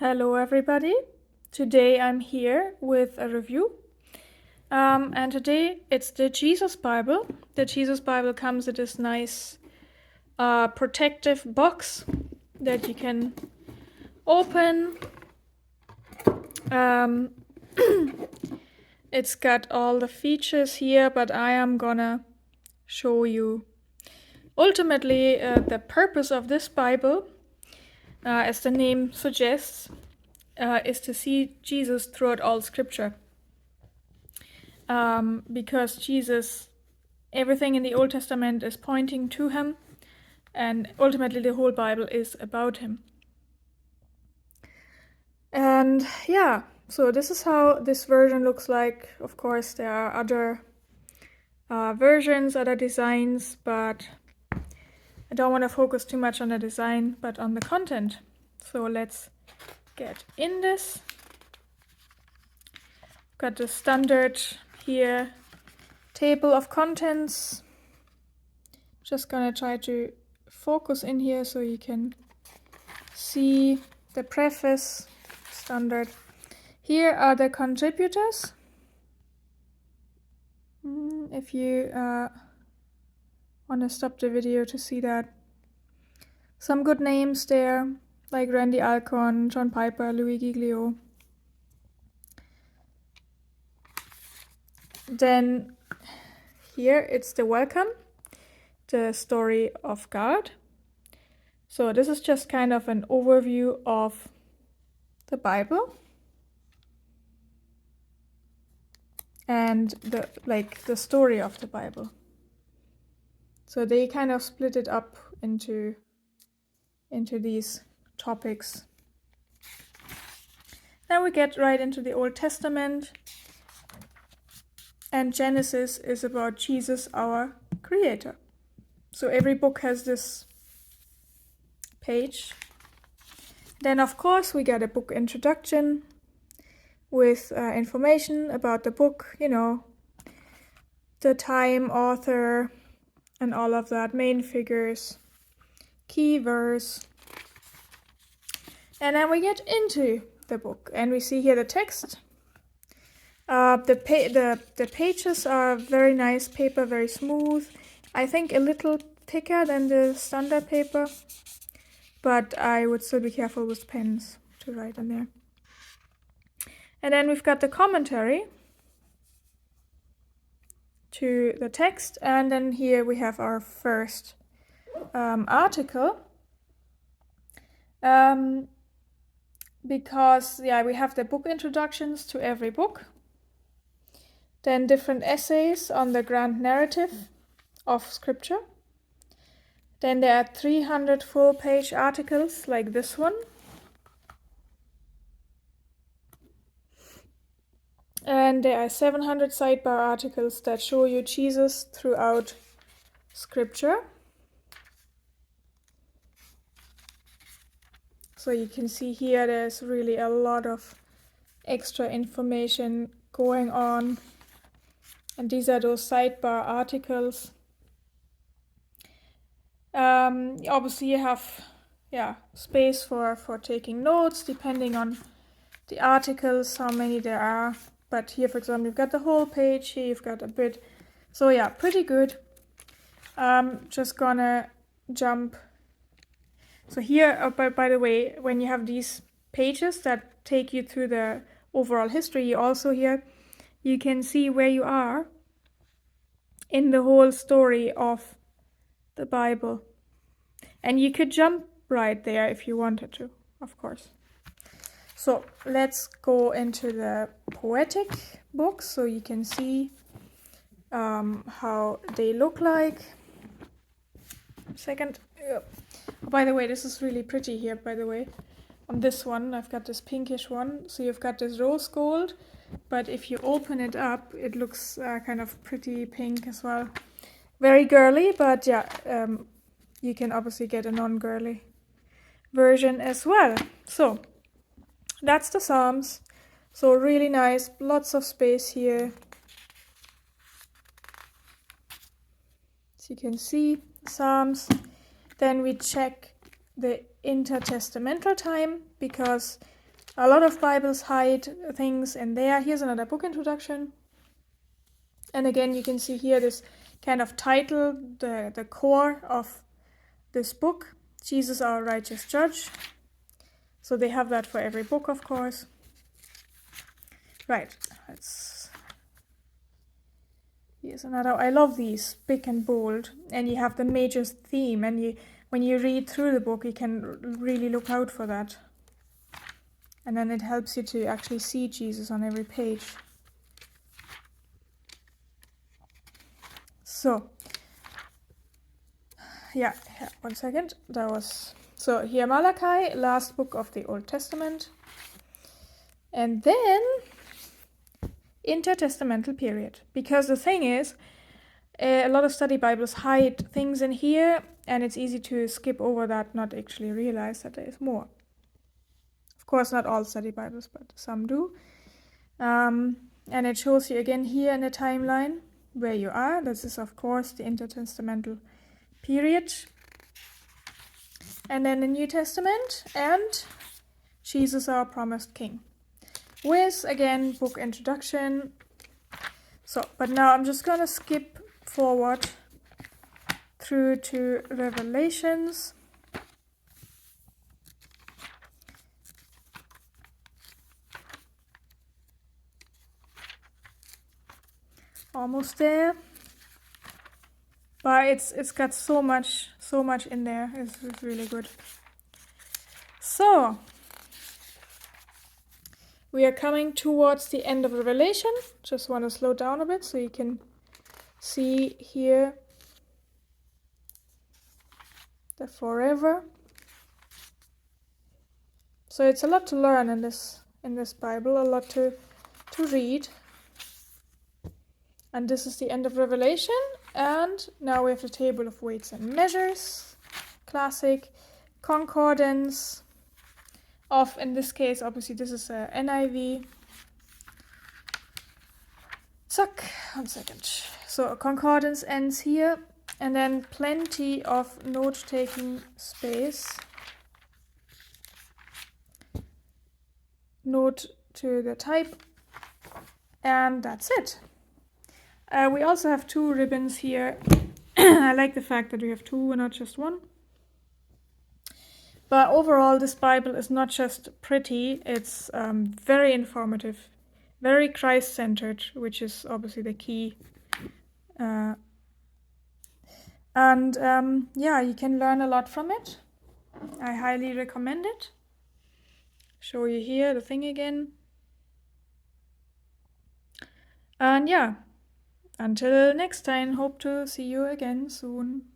Hello everybody, today I'm here with a review and today it's the Jesus Bible. The Jesus Bible comes in this nice protective box that you can open. It's got all the features here, but I am gonna show you ultimately the purpose of this Bible, as the name suggests, is to see Jesus throughout all scripture. Because Jesus, everything in the Old Testament is pointing to him, and ultimately the whole Bible is about him. And yeah, so this is how this version looks like. Of course, there are other versions, other designs, but I don't want to focus too much on the design, but on the content. So let's get in this. Got the standard here table of contents. Just gonna try to focus in here so you can see the preface. Standard. Here are the contributors. If you want to stop the video to see that. Some good names there, like Randy Alcorn, John Piper, Louis Giglio. Then here it's the welcome, the story of God. So this is just kind of an overview of the Bible and the story of the Bible. So they kind of split it up into these topics. Then we get right into the Old Testament, and Genesis is about Jesus, our creator. So every book has this page. Then of course we get a book introduction with information about the book, the time, author, and all of that, main figures, key verse. And then we get into the book and we see here the text. The pages are very nice paper, very smooth. I think a little thicker than the standard paper, but I would still be careful with pens to write in there. And then we've got the commentary to the text, and then here we have our first article. Because we have the book introductions to every book, then different essays on the grand narrative of scripture. Then there are 300 full-page articles like this one. And there are 700 sidebar articles that show you Jesus throughout scripture. So you can see here there's really a lot of extra information going on. And these are those sidebar articles. Obviously you have space for taking notes depending on the articles, how many there are. But here, for example, you've got the whole page, here you've got a bit. So yeah, pretty good. Just gonna jump. So here, by the way, when you have these pages that take you through the overall history, you also here, you can see where you are in the whole story of the Bible. And you could jump right there if you wanted to, of course. So let's go into the poetic books so you can see how they look like. Second. Oh, by the way, this is really pretty here, by the way. On this one, I've got this pinkish one. So you've got this rose gold, but if you open it up, it looks kind of pretty pink as well. Very girly, but you can obviously get a non-girly version as well. So that's the Psalms. So really nice, lots of space here. As you can see, Psalms. Then we check the intertestamental time, because A lot of Bibles hide things in there. Here's another book introduction. And again, you can see here this kind of title, the core of this book, Jesus Our Righteous Judge. So they have that for every book, of course. Right, here's another. I love these, big and bold, and you have the major theme, and when you read through the book, you can really look out for that. And then it helps you to actually see Jesus on every page. So, yeah, one second. So here Malachi, last book of the Old Testament. And then intertestamental period. Because the thing is, a lot of study Bibles hide things in here, and it's easy to skip over that, not actually realize that there is more. Of course, not all study Bibles, but some do. And it shows you again here in the timeline where you are. This is, of course, the intertestamental period. And then the New Testament and Jesus, our promised King. With, again, book introduction. So, but now I'm just going to skip forward through to Revelations. Almost there. But it's got so much in there. It's really good. So, we are coming towards the end of Revelation. Just want to slow down a bit so you can see here the forever. So it's a lot to learn in this Bible, a lot to read. And this is the end of Revelation. And now we have the table of weights and measures, classic, concordance of, in this case, obviously this is a NIV. Zuck, 1 second. So concordance ends here, and then plenty of note-taking space. Note to the type, and that's it. We also have 2 ribbons here. I like the fact that we have 2 and not just 1. But overall, this Bible is not just pretty, it's very informative, very Christ-centered, which is obviously the key. Yeah, you can learn a lot from it. I highly recommend it. Show you here the thing again. And yeah, until next time, hope to see you again soon.